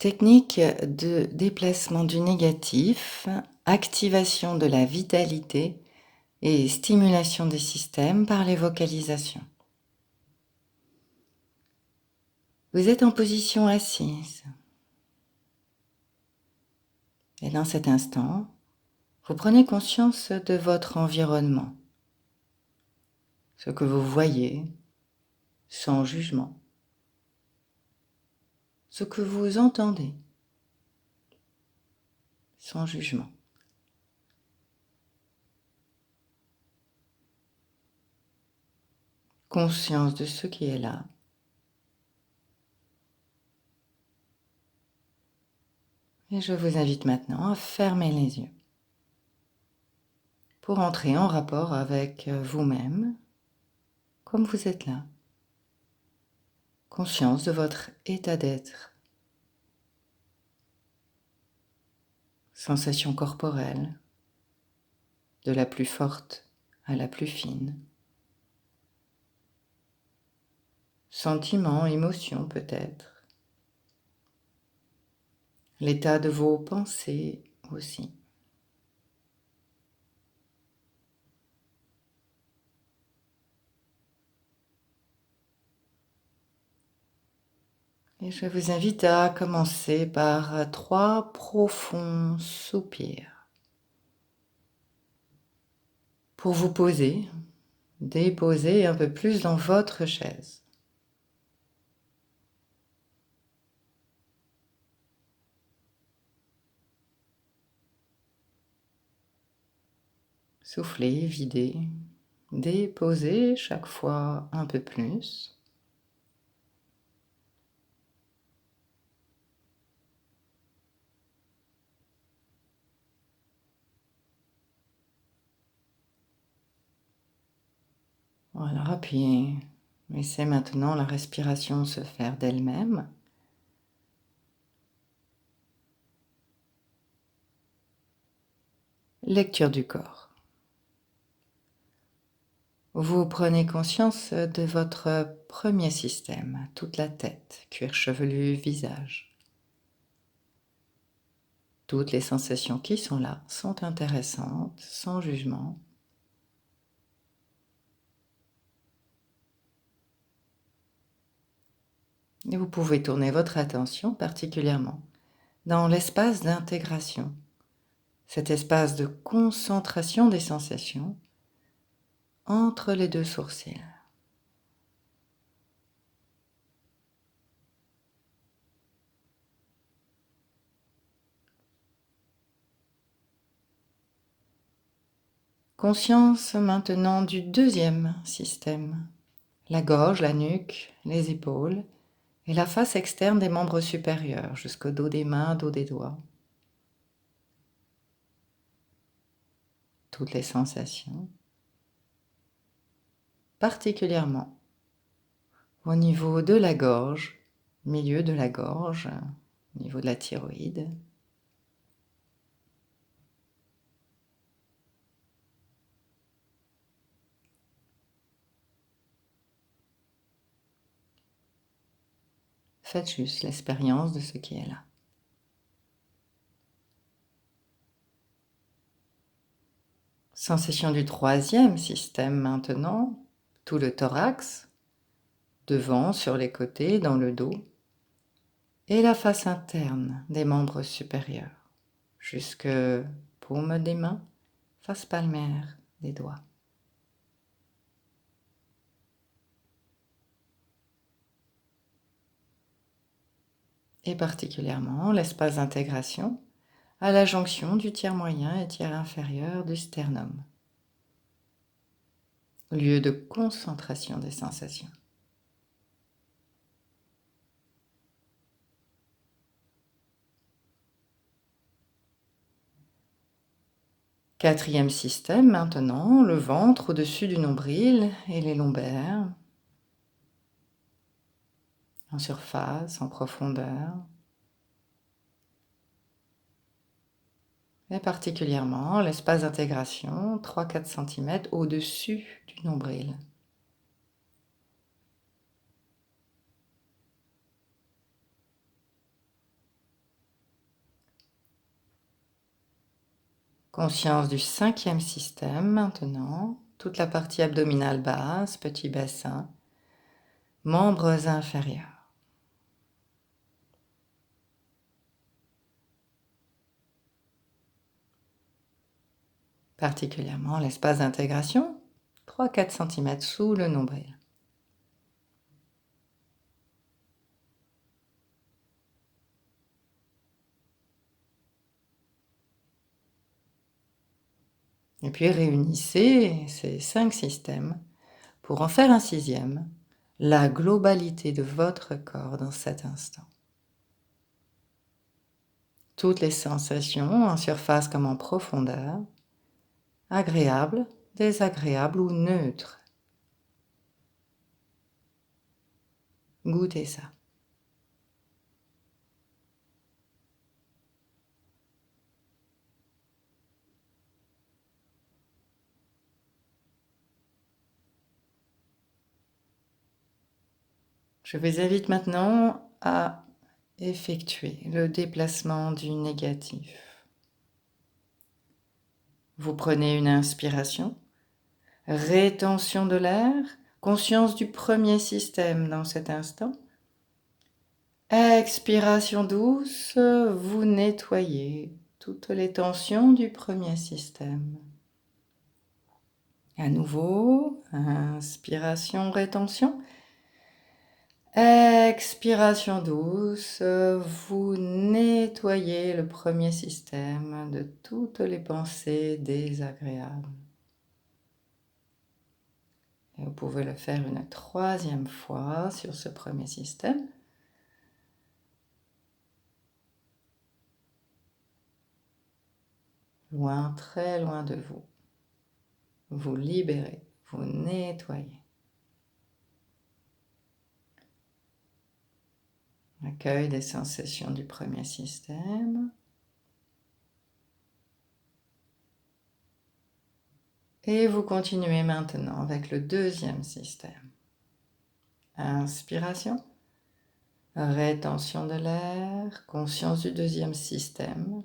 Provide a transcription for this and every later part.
Technique de déplacement du négatif, activation de la vitalité et stimulation des systèmes par les vocalisations. Vous êtes en position assise. Et dans cet instant, vous prenez conscience de votre environnement, ce que vous voyez sans jugement, ce que vous entendez sans jugement. Conscience de ce qui est là. Et je vous invite maintenant à fermer les yeux pour entrer en rapport avec vous-même, comme vous êtes là. Conscience de votre état d'être. Sensation corporelle, de la plus forte à la plus fine. Sentiments, émotions peut-être. L'état de vos pensées aussi. Et je vous invite à commencer par 3 profonds soupirs pour vous poser, déposer un peu plus dans votre chaise. Soufflez, videz, déposez chaque fois un peu plus. Voilà, puis laissez maintenant la respiration se faire d'elle-même. Lecture du corps. Vous prenez conscience de votre premier système, toute la tête, cuir chevelu, visage. Toutes les sensations qui sont là sont intéressantes, sans jugement. Et vous pouvez tourner votre attention particulièrement dans l'espace d'intégration, cet espace de concentration des sensations entre les deux sourcils. Conscience maintenant du deuxième système, la gorge, la nuque, les épaules et la face externe des membres supérieurs jusqu'au dos des mains, dos des doigts. Toutes les sensations, particulièrement au niveau de la gorge, milieu de la gorge, au niveau de la thyroïde. Faites juste l'expérience de ce qui est là. Sensation du troisième système maintenant, tout le thorax, devant, sur les côtés, dans le dos, et la face interne des membres supérieurs, jusque paume des mains, face palmaire des doigts. Et particulièrement l'espace d'intégration à la jonction du tiers moyen et tiers inférieur du sternum, lieu de concentration des sensations. Quatrième système maintenant, le ventre au-dessus du nombril et les lombaires, en surface, en profondeur, et particulièrement l'espace d'intégration 3-4 cm au-dessus du nombril. Conscience du 5e système maintenant, toute la partie abdominale basse, petit bassin, membres inférieurs. Particulièrement l'espace d'intégration, 3-4 cm sous le nombril. Et puis réunissez ces 5 systèmes pour en faire un 6e, la globalité de votre corps dans cet instant. Toutes les sensations en surface comme en profondeur, agréables, désagréables ou neutres. Goûtez ça. Je vous invite maintenant à effectuer le déplacement du négatif. Vous prenez une inspiration, rétention de l'air, conscience du premier système dans cet instant. Expiration douce, vous nettoyez toutes les tensions du premier système. À nouveau, inspiration, rétention. Expiration douce, vous nettoyez le premier système de toutes les pensées désagréables. Et vous pouvez le faire une 3e fois sur ce premier système. Loin, très loin de vous. Vous libérez, vous nettoyez. Accueil des sensations du premier système. Et vous continuez maintenant avec le 2e système. Inspiration, rétention de l'air, conscience du 2e système.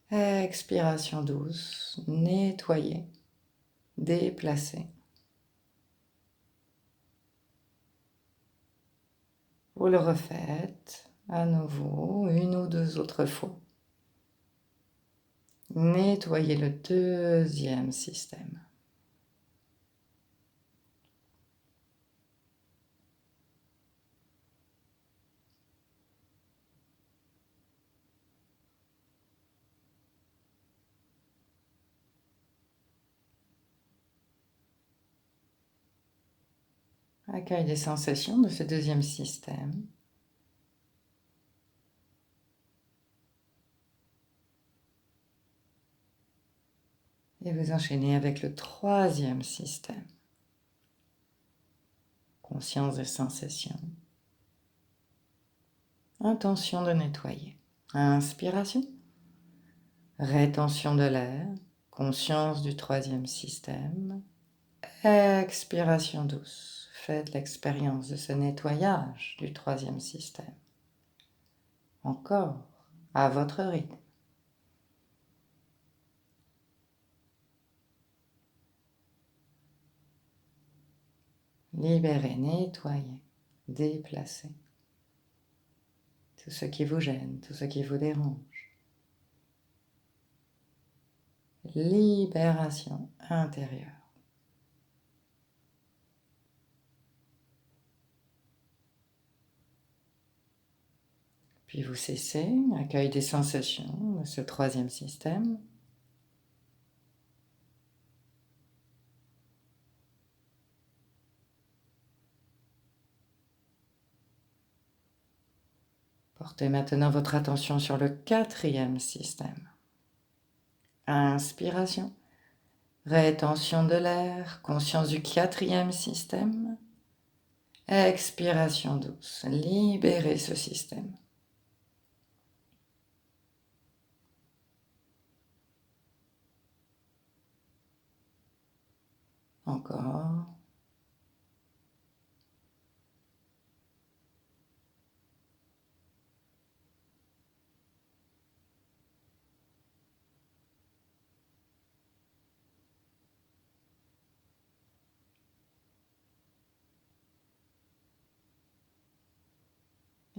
Expiration douce, nettoyer, déplacer. Vous le refaites à nouveau 1 ou 2 autres fois. Nettoyez le 2e système. Accueil des sensations de ce 2e système. Et vous enchaînez avec le 3e système. Conscience des sensations. Intention de nettoyer. Inspiration. Rétention de l'air. Conscience du 3e système. Expiration douce. Faites l'expérience de ce nettoyage du 3e système. Encore, à votre rythme. Libérez, nettoyez, déplacez. Tout ce qui vous gêne, tout ce qui vous dérange. Libération intérieure. Puis vous cessez, accueil des sensations de ce 3e système. Portez maintenant votre attention sur le 4e système. Inspiration, rétention de l'air, conscience du 4e système. Expiration douce, libérez ce système. Encore.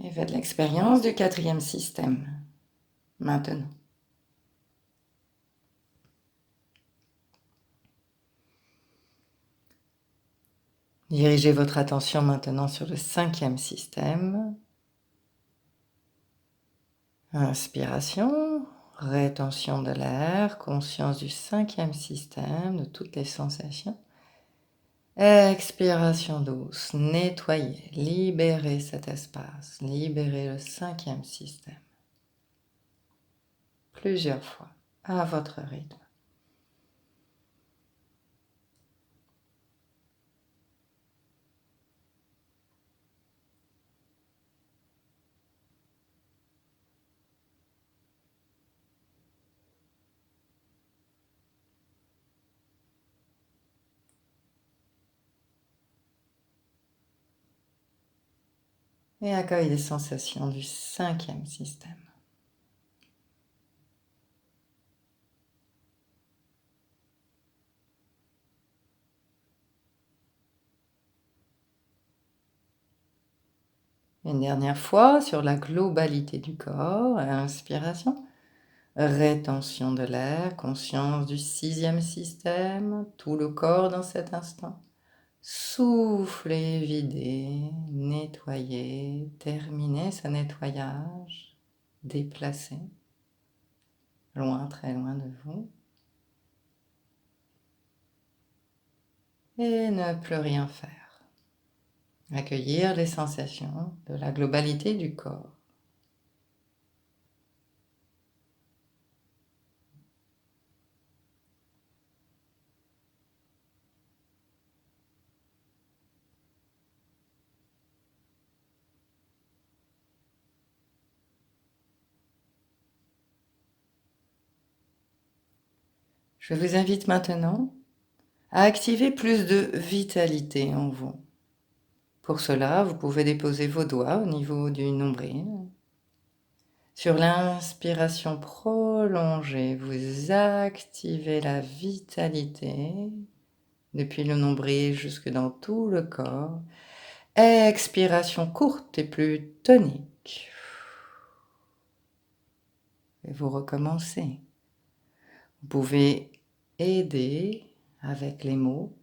Et faites l'expérience du quatrième système, maintenant. Dirigez votre attention maintenant sur le cinquième système. Inspiration, rétention de l'air, conscience du cinquième système, de toutes les sensations. Expiration douce, nettoyez, libérez cet espace, libérez le cinquième système. Plusieurs fois, à votre rythme. Et accueille les sensations du cinquième système. Une dernière fois sur la globalité du corps, inspiration, rétention de l'air, conscience du sixième système, tout le corps dans cet instant. Soufflez, videz, nettoyez, terminez ce nettoyage, déplacez, loin, très loin de vous. Et ne plus rien faire. Accueillir les sensations de la globalité du corps. Je vous invite maintenant à activer plus de vitalité en vous. Pour cela, vous pouvez déposer vos doigts au niveau du nombril. Sur l'inspiration prolongée, vous activez la vitalité depuis le nombril jusque dans tout le corps. Expiration courte et plus tonique. Et vous recommencez. Vous pouvez aider avec les mots.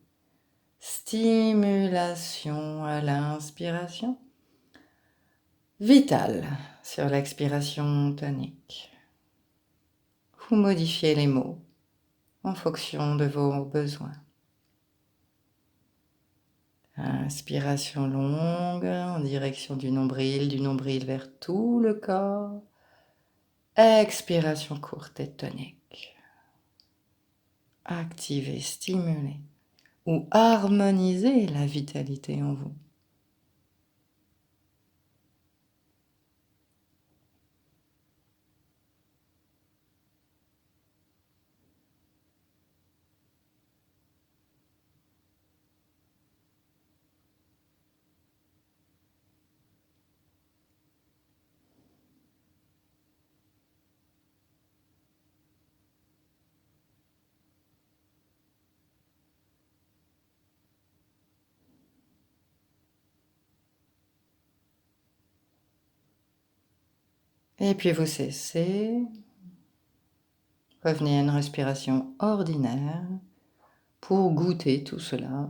Stimulation à l'inspiration. Vital sur l'expiration tonique. Vous modifiez les mots en fonction de vos besoins. Inspiration longue en direction du nombril vers tout le corps. Expiration courte et tonique. Activez, stimulez ou harmonisez la vitalité en vous. Et puis vous cessez. Revenez à une respiration ordinaire pour goûter tout cela.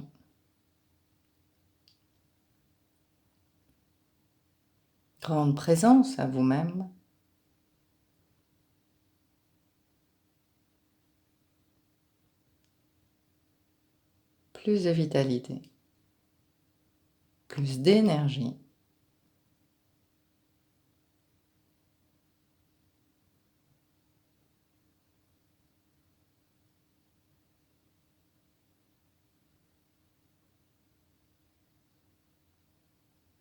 Grande présence à vous-même. Plus de vitalité. Plus d'énergie.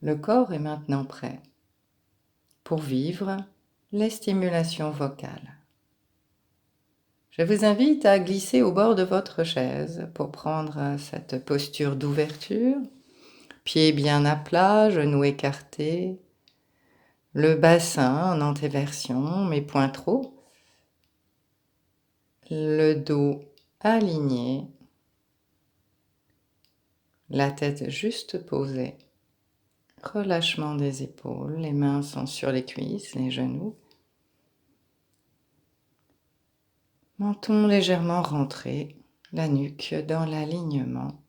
Le corps est maintenant prêt pour vivre les stimulations vocales. Je vous invite à glisser au bord de votre chaise pour prendre cette posture d'ouverture, pieds bien à plat, genoux écartés, le bassin en antéversion, mais point trop, le dos aligné, la tête juste posée. relâchement des épaules, les mains sont sur les cuisses, les genoux. Menton légèrement rentré, la nuque dans l'alignement.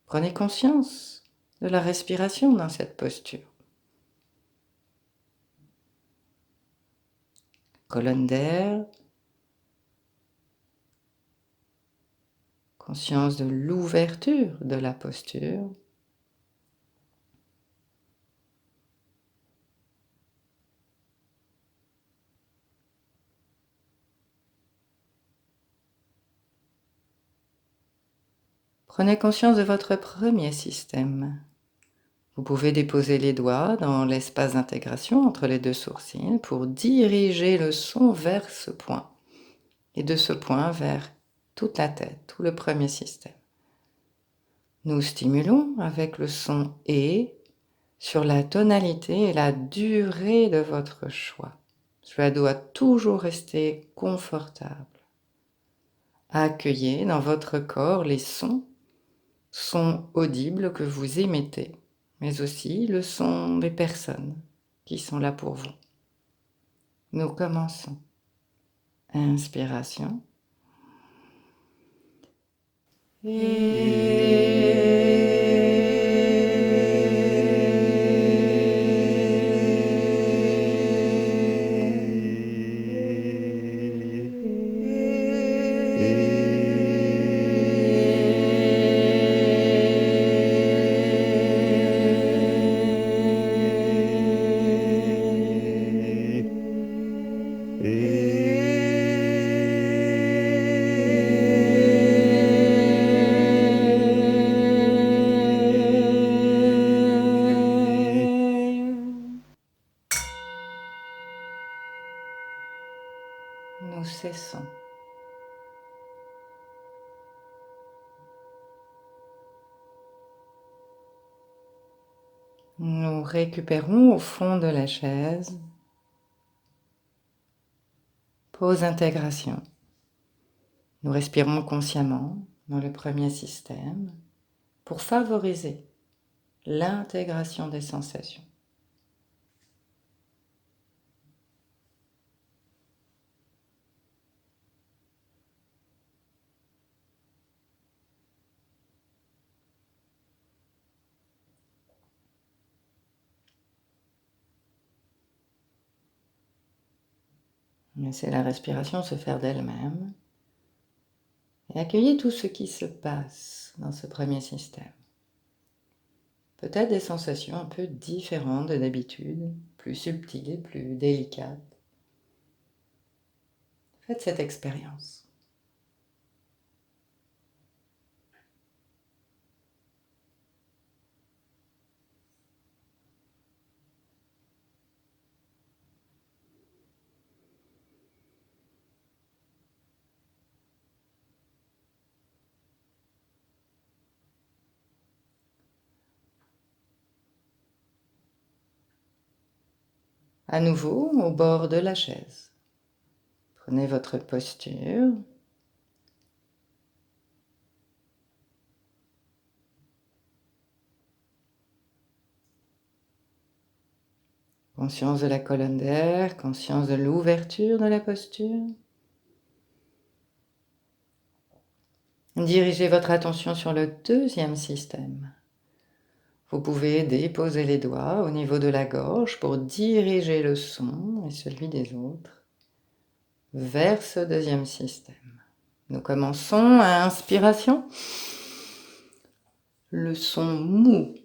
Prenez conscience de la respiration dans cette posture. Colonne d'air, conscience de l'ouverture de la posture. Prenez conscience de votre premier système. Vous pouvez déposer les doigts dans l'espace d'intégration entre les deux sourcils pour diriger le son vers ce point. Et de ce point vers toute la tête, tout le premier système. Nous stimulons avec le son « et » sur la tonalité et la durée de votre choix. Cela doit toujours rester confortable. Accueillez dans votre corps les sons audibles que vous émettez, mais aussi le son des personnes qui sont là pour vous. Nous commençons. Inspiration. Nous cessons. Nous récupérons au fond de la chaise. Pause intégration. Nous respirons consciemment dans le premier système pour favoriser l'intégration des sensations. Laissez la respiration se faire d'elle-même et accueillez tout ce qui se passe dans ce premier système. Peut-être des sensations un peu différentes de d'habitude, plus subtiles, plus délicates. Faites cette expérience. À nouveau, au bord de la chaise. Prenez votre posture. Conscience de la colonne d'air, conscience de l'ouverture de la posture. Dirigez votre attention sur le deuxième système. Vous pouvez déposer les doigts au niveau de la gorge pour diriger le son et celui des autres vers ce deuxième système. Nous commençons à inspiration. Le son mou.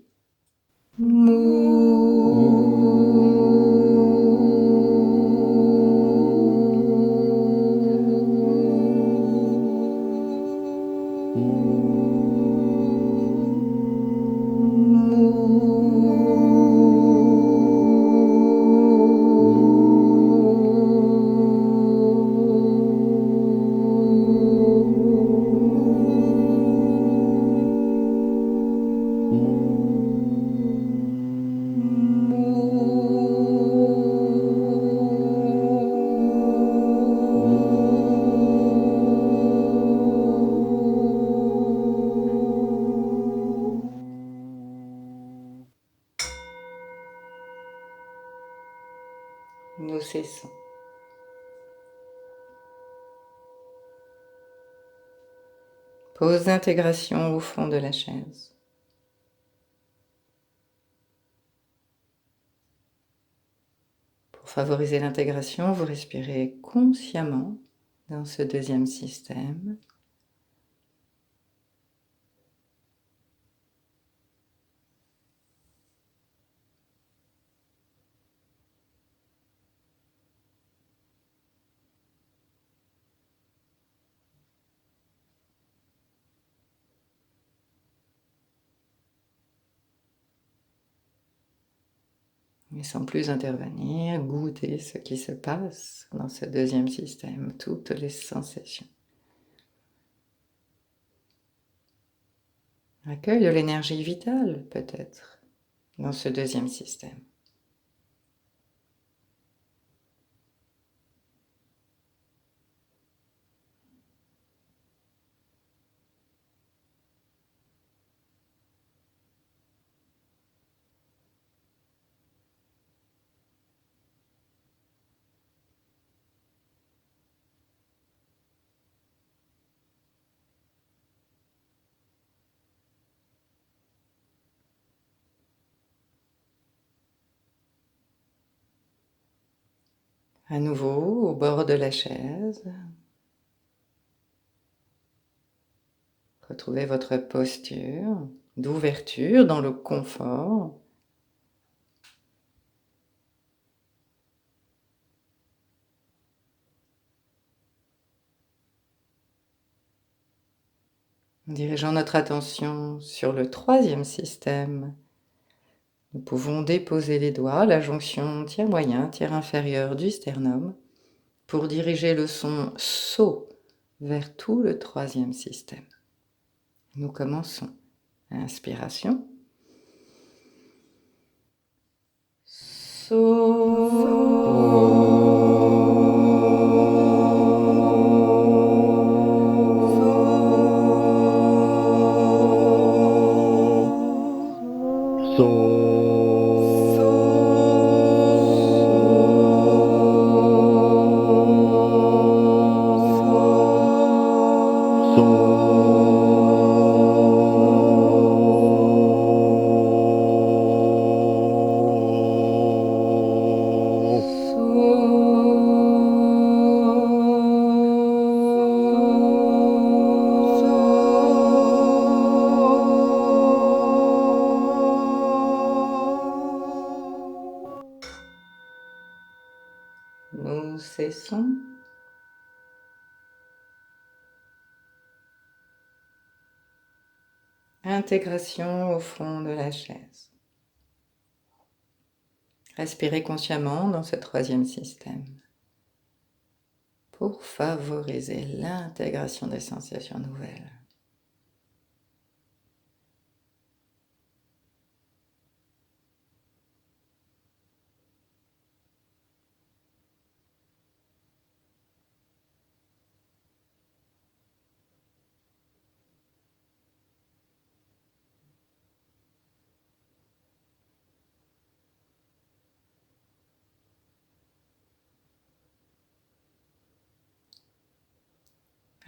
Nous cessons. Pause d'intégration au fond de la chaise. Pour favoriser l'intégration, vous respirez consciemment dans ce deuxième système. Et sans plus intervenir, goûtez ce qui se passe dans ce deuxième système, toutes les sensations. Accueil de l'énergie vitale, peut-être, dans ce deuxième système. À nouveau, au bord de la chaise, retrouvez votre posture d'ouverture dans le confort. Dirigeant notre attention sur le troisième système, nous pouvons déposer les doigts à la jonction tiers moyen, tiers inférieur du sternum pour diriger le son So vers tout le troisième système. Nous commençons. Inspiration. Nous cessons. Intégration au fond de la chaise. Respirez consciemment dans ce troisième système pour favoriser l'intégration des sensations nouvelles.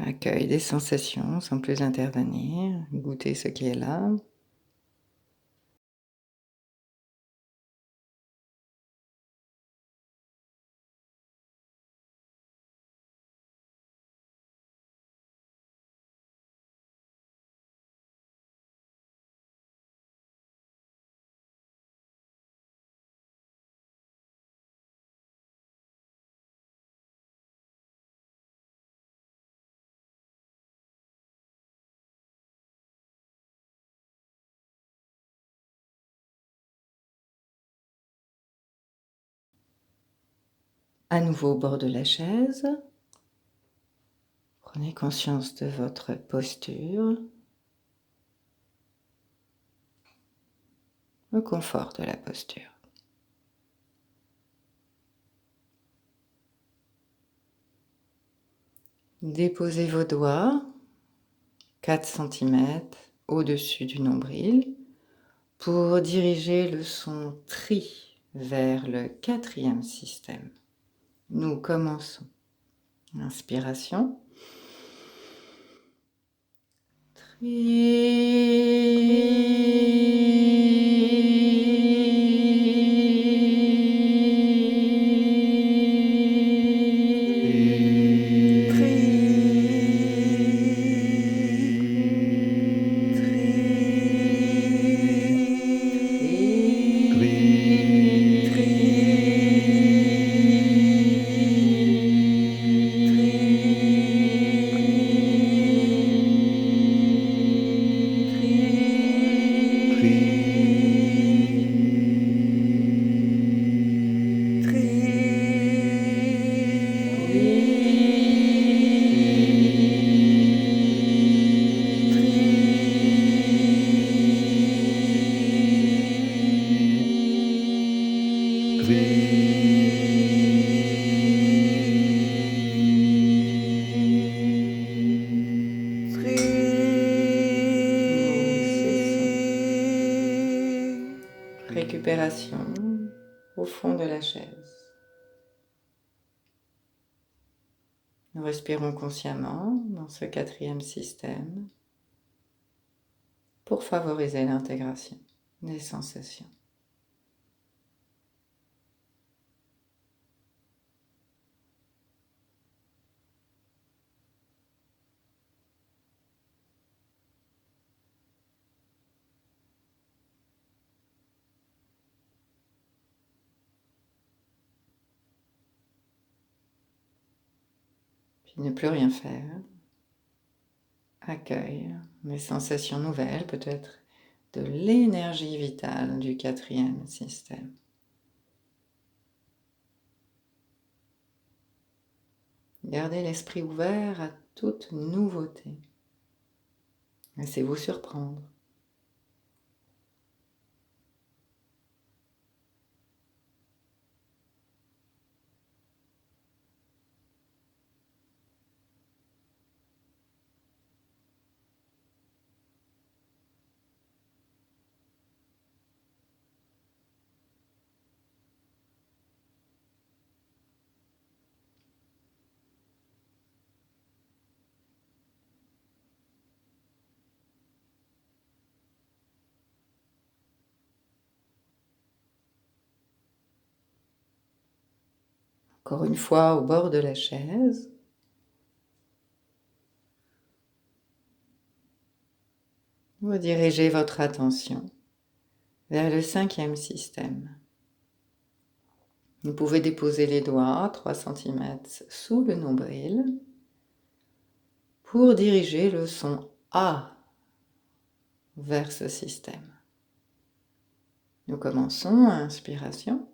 Accueil des sensations sans plus intervenir, goûtez ce qui est là. À nouveau au bord de la chaise, prenez conscience de votre posture, le confort de la posture. Déposez vos doigts 4 cm au-dessus du nombril pour diriger le son tri vers le quatrième système. Nous commençons. Inspiration. Récupération au fond de la chaise. Nous respirons consciemment dans ce quatrième système pour favoriser l'intégration des sensations. Puis ne plus rien faire. Accueille les sensations nouvelles, peut-être de l'énergie vitale du quatrième système. Gardez l'esprit ouvert à toute nouveauté. Laissez-vous surprendre. Encore une fois au bord de la chaise. Vous dirigez votre attention vers le cinquième système. Vous pouvez déposer les doigts 3 cm sous le nombril pour diriger le son A vers ce système. Nous commençons, inspiration.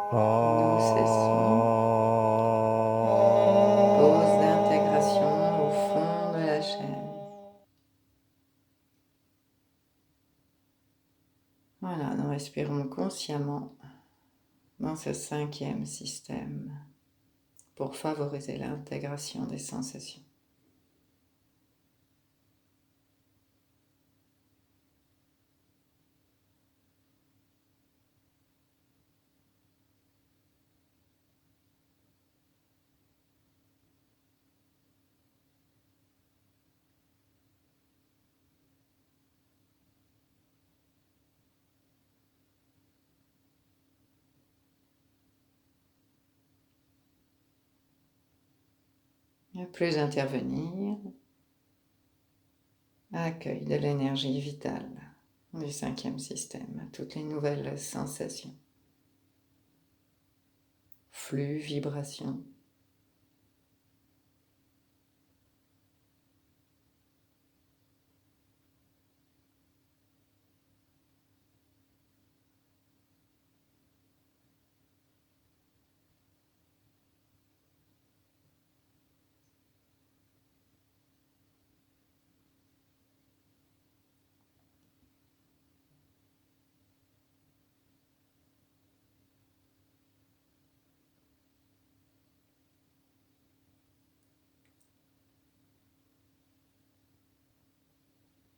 Nous cessons. Pause d'intégration au fond de la chaise. Voilà, nous respirons consciemment dans ce cinquième système pour favoriser l'intégration des sensations. Ne plus intervenir. Accueil de l'énergie vitale du 5e système, toutes les nouvelles sensations, flux, vibrations.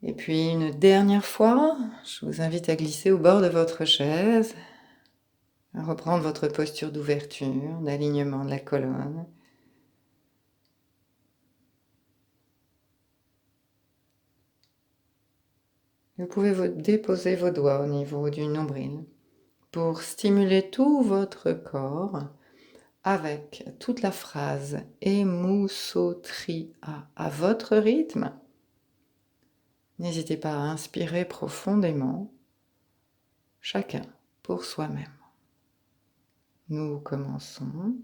Et puis une dernière fois, je vous invite à glisser au bord de votre chaise, à reprendre votre posture d'ouverture, d'alignement de la colonne. Vous pouvez déposer vos doigts au niveau du nombril pour stimuler tout votre corps avec toute la phrase Emusotria à votre rythme. N'hésitez pas à inspirer profondément, chacun pour soi-même. Nous commençons.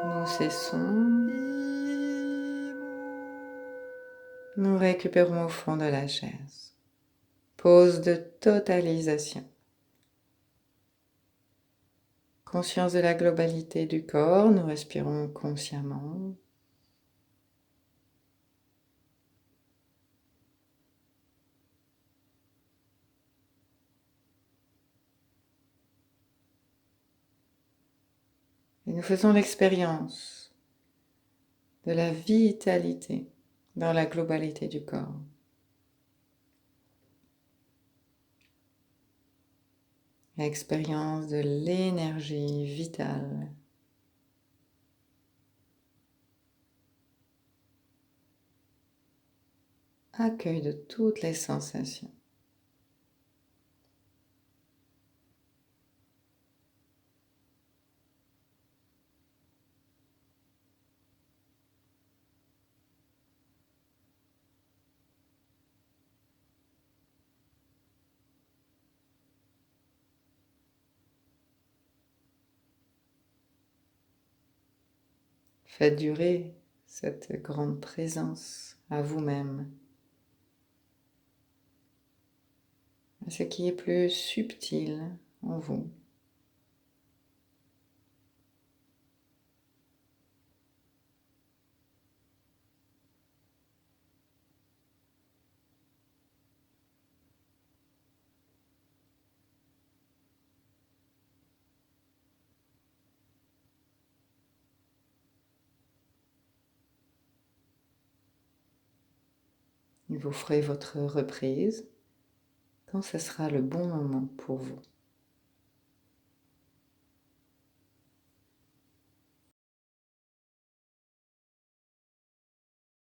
Nous cessons. Nous récupérons au fond de la chaise. Pause de totalisation. Conscience de la globalité du corps, nous respirons consciemment. Et nous faisons l'expérience de la vitalité dans la globalité du corps. L'expérience de l'énergie vitale. Accueil de toutes les sensations. Faites durer cette grande présence à vous-même, à ce qui est plus subtil en vous. Vous ferez votre reprise quand ce sera le bon moment pour vous.